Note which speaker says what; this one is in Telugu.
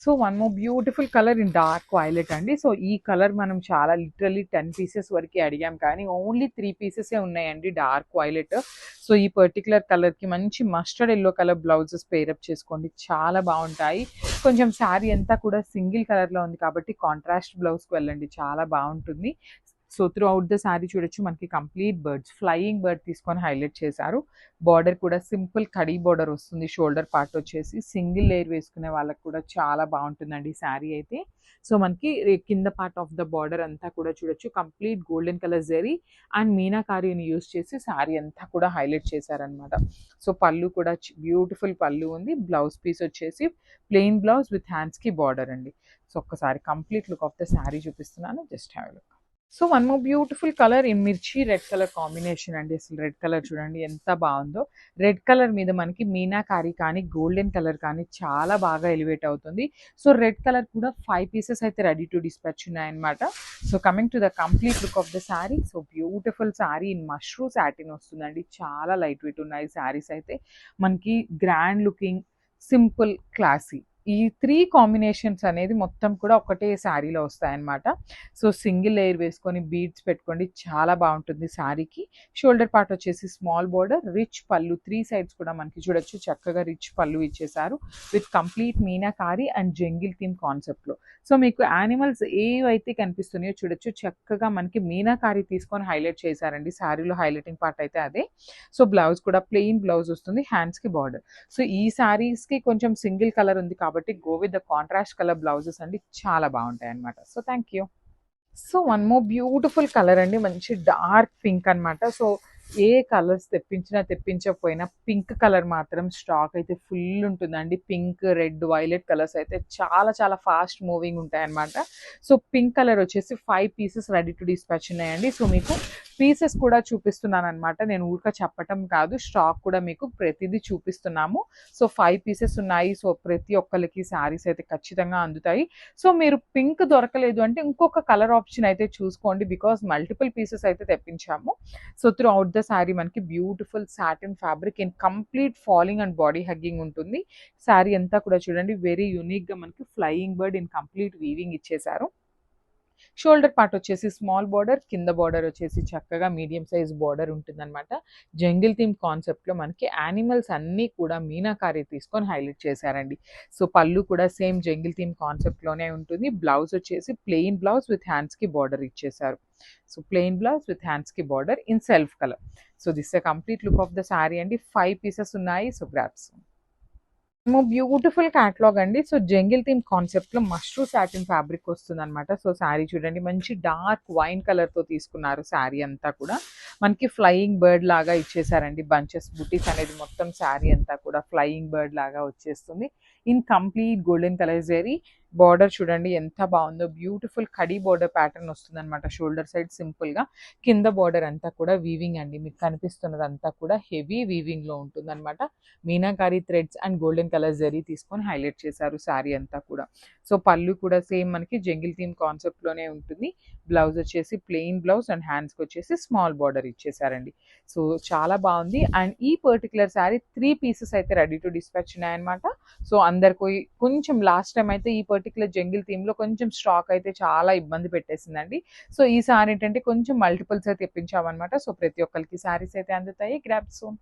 Speaker 1: So one more beautiful colour in dark violet అండి. సో ఈ కలర్ మనం చాలా లిటరలీ 10 పీసెస్ వరకు అడిగాం, కానీ ఓన్లీ 3 పీసెసే ఉన్నాయండి డార్క్ వైలెట్. సో ఈ పర్టికులర్ కలర్కి మంచి mustard yellow colour blouses pair up చేసుకోండి, చాలా బాగుంటాయి. కొంచెం శారీ అంతా కూడా సింగిల్ కలర్లో ఉంది కాబట్టి కాంట్రాస్ట్ బ్లౌజ్కి వెళ్ళండి, చాలా బాగుంటుంది. So throughout the sari చూడొచ్చు మనకి కంప్లీట్ బర్డ్స్, ఫ్లయింగ్ బర్డ్ తీసుకొని హైలైట్ చేశారు. బార్డర్ కూడా సింపుల్ కడీ బార్డర్ వస్తుంది. షోల్డర్ పార్ట్ వచ్చేసి సింగిల్ లేయర్ వేసుకునే వాళ్ళకి కూడా చాలా బాగుంటుందండి ఈ శారీ అయితే. సో మనకి కింద పార్ట్ ఆఫ్ ద బార్డర్ అంతా కూడా చూడొచ్చు complete golden colour zari and మీనాకారీని యూస్ చేసి శారీ అంతా కూడా హైలైట్ చేశారనమాట. సో పళ్ళు కూడా బ్యూటిఫుల్ పళ్ళు ఉంది. బ్లౌజ్ పీస్ వచ్చేసి ప్లెయిన్ బ్లౌజ్ విత్ హ్యాండ్స్కి బార్డర్ అండి. సో ఒక్కసారి complete look of the sari చూపిస్తున్నాను, just have look. So one more beautiful colour in mirchi red colour combination అండి. అసలు రెడ్ కలర్ చూడండి ఎంత బాగుందో. రెడ్ కలర్ మీద మనకి మీనాకారీ కానీ గోల్డెన్ కలర్ కానీ చాలా బాగా ఎలివేట్ అవుతుంది. సో రెడ్ కలర్ కూడా 5 పీసెస్ అయితే రెడీ టు డిస్పాచ్ ఉన్నాయన్నమాట. So coming to the complete look of the sari. So beautiful sari in mashru satin వస్తుందండి, చాలా లైట్ వెయిట్ ఉన్నాయి శారీస్ అయితే. మనకి గ్రాండ్ లుకింగ్, సింపుల్, క్లాసీ, ఈ 3 కాంబినేషన్స్ అనేది మొత్తం కూడా ఒకటే శారీలో వస్తాయన్నమాట. సో సింగిల్ లేయర్ వేసుకొని బీడ్స్ పెట్టుకోండి, చాలా బాగుంటుంది శారీకి. షోల్డర్ పార్ట్ వచ్చేసి స్మాల్ బోర్డర్, రిచ్ పళ్ళు, 3 సైడ్స్ కూడా మనకి చూడొచ్చు చక్కగా రిచ్ పళ్ళు ఇచ్చేసారు with complete meenakari and jungle theme కాన్సెప్ట్లో. సో మీకు యానిమల్స్ ఏవైతే కనిపిస్తున్నాయో చూడొచ్చు చక్కగా మనకి మీనాకారీ తీసుకొని హైలైట్ చేశారండి. శారీలో హైలైటింగ్ పార్ట్ అయితే అదే. సో బ్లౌజ్ కూడా ప్లెయిన్ బ్లౌజ్ వస్తుంది, హ్యాండ్స్కి బార్డర్. సో ఈ శారీస్కి కొంచెం సింగిల్ కలర్ ఉంది కాబట్టి go with the contrast colour blouses అండి, చాలా బాగుంటాయి అనమాట. So thank you. So one more beautiful colour అండి, మంచి డార్క్ పింక్ అనమాట. సో ఏ కలర్స్ తెప్పించకపోయినా పింక్ కలర్ మాత్రం స్టాక్ అయితే ఫుల్ ఉంటుందండి. పింక్, రెడ్, వైలెట్ కలర్స్ అయితే చాలా చాలా ఫాస్ట్ మూవింగ్ ఉంటాయన్నమాట. సో పింక్ కలర్ వచ్చేసి 5 పీసెస్ రెడీ టు డిస్పాచ్ ఉన్నాయండి. సో మీకు పీసెస్ కూడా చూపిస్తున్నాను అనమాట, నేను ఊరిక చెప్పటం కాదు, స్టాక్ కూడా మీకు ప్రతిదీ చూపిస్తున్నాము. సో 5 పీసెస్ ఉన్నాయి. సో ప్రతి ఒక్కరికి శారీస్ అయితే ఖచ్చితంగా అందుతాయి. సో మీరు పింక్ దొరకలేదు అంటే ఇంకొక కలర్ ఆప్షన్ అయితే చూసుకోండి, బికాస్ మల్టిపుల్ పీసెస్ అయితే తెప్పించాము. So throughout the sari మనకి beautiful satin fabric in complete falling and body hugging ఉంటుంది. శారీ అంతా కూడా చూడండి వెరీ యూనిక్గా మనకి flying bird in complete weaving ఇచ్చేసారు. షోల్డర్ పార్ట్ వచ్చేసి స్మాల్ బార్డర్, కింద బార్డర్ వచ్చేసి చక్కగా మీడియం సైజ్ బార్డర్ ఉంటుందన్నమాట. జంగిల్ థీమ్ కాన్సెప్ట్లో మనకి యానిమల్స్ అన్నీ కూడా మీనాకారీ తీసుకొని హైలైట్ చేశారండి. సో పళ్ళు కూడా సేమ్ జంగిల్ థీమ్ కాన్సెప్ట్లోనే ఉంటుంది. బ్లౌజ్ వచ్చేసి ప్లెయిన్ బ్లౌజ్ విత్ హ్యాండ్స్కి బార్డర్ ఇచ్చేసారు. సో ప్లెయిన్ బ్లౌజ్ విత్ హ్యాండ్స్కి border in self colour. So this a complete look of the sari అండి. 5 పీసెస్ ఉన్నాయి. సో గ్రాప్స్ బ్యూటిఫుల్ క్యాటలాగ్ అండి. సో జంగిల్ థీమ్ కాన్సెప్ట్ లో మష్రూ సాటిన్ ఫ్యాబ్రిక్ వస్తుంది అనమాట. సో శారీ చూడండి మంచి డార్క్ వైన్ కలర్ తో తీసుకున్నారు. శారీ అంతా కూడా మనకి ఫ్లయింగ్ బర్డ్ లాగా ఇచ్చేసారండి. బంచెస్ బుటీస్ అనేది మొత్తం శారీ అంతా కూడా ఫ్లయింగ్ బర్డ్ లాగా వచ్చేస్తుంది in complete golden colour zari. Border చూడండి ఎంత బాగుందో, బ్యూటిఫుల్ కడీ బార్డర్ ప్యాటర్న్ వస్తుంది అనమాట. షోల్డర్ సైడ్ సింపుల్ గా, కింద బార్డర్ అంతా కూడా వీవింగ్ అండి. మీకు కనిపిస్తున్నది అంతా కూడా హెవీ వీవింగ్ లో ఉంటుంది అనమాట. Meenakari threads and golden colour zari తీసుకొని హైలైట్ చేశారు శారీ అంతా కూడా. సో పళ్ళు కూడా సేమ్ మనకి జంగిల్ థీమ్ కాన్సెప్ట్ లోనే ఉంటుంది. బ్లౌజ్ వచ్చేసి ప్లెయిన్ బ్లౌజ్ అండ్ హ్యాండ్స్కి వచ్చేసి స్మాల్ బార్డర్ ఇచ్చేసారండి. సో చాలా బాగుంది. అండ్ ఈ పర్టికులర్ శారీ 3 పీసెస్ అయితే రెడీ టు డిస్పాచ్ ఉన్నాయన్నమాట. సో అందరికి కొంచెం లాస్ట్ టైం అయితే ఈ పర్టికులర్ జంగిల్ థీమ్ లో కొంచెం స్టాక్ అయితే చాలా ఇబ్బంది పెట్టేసిందండి. సో ఈ సారీ ఏంటంటే కొంచెం మల్టిపుల్స్ అయితే తెప్పించామన్నమాట. సో ప్రతి ఒక్కరికి శారీస్ అయితే అందుతాయి. Grab soon.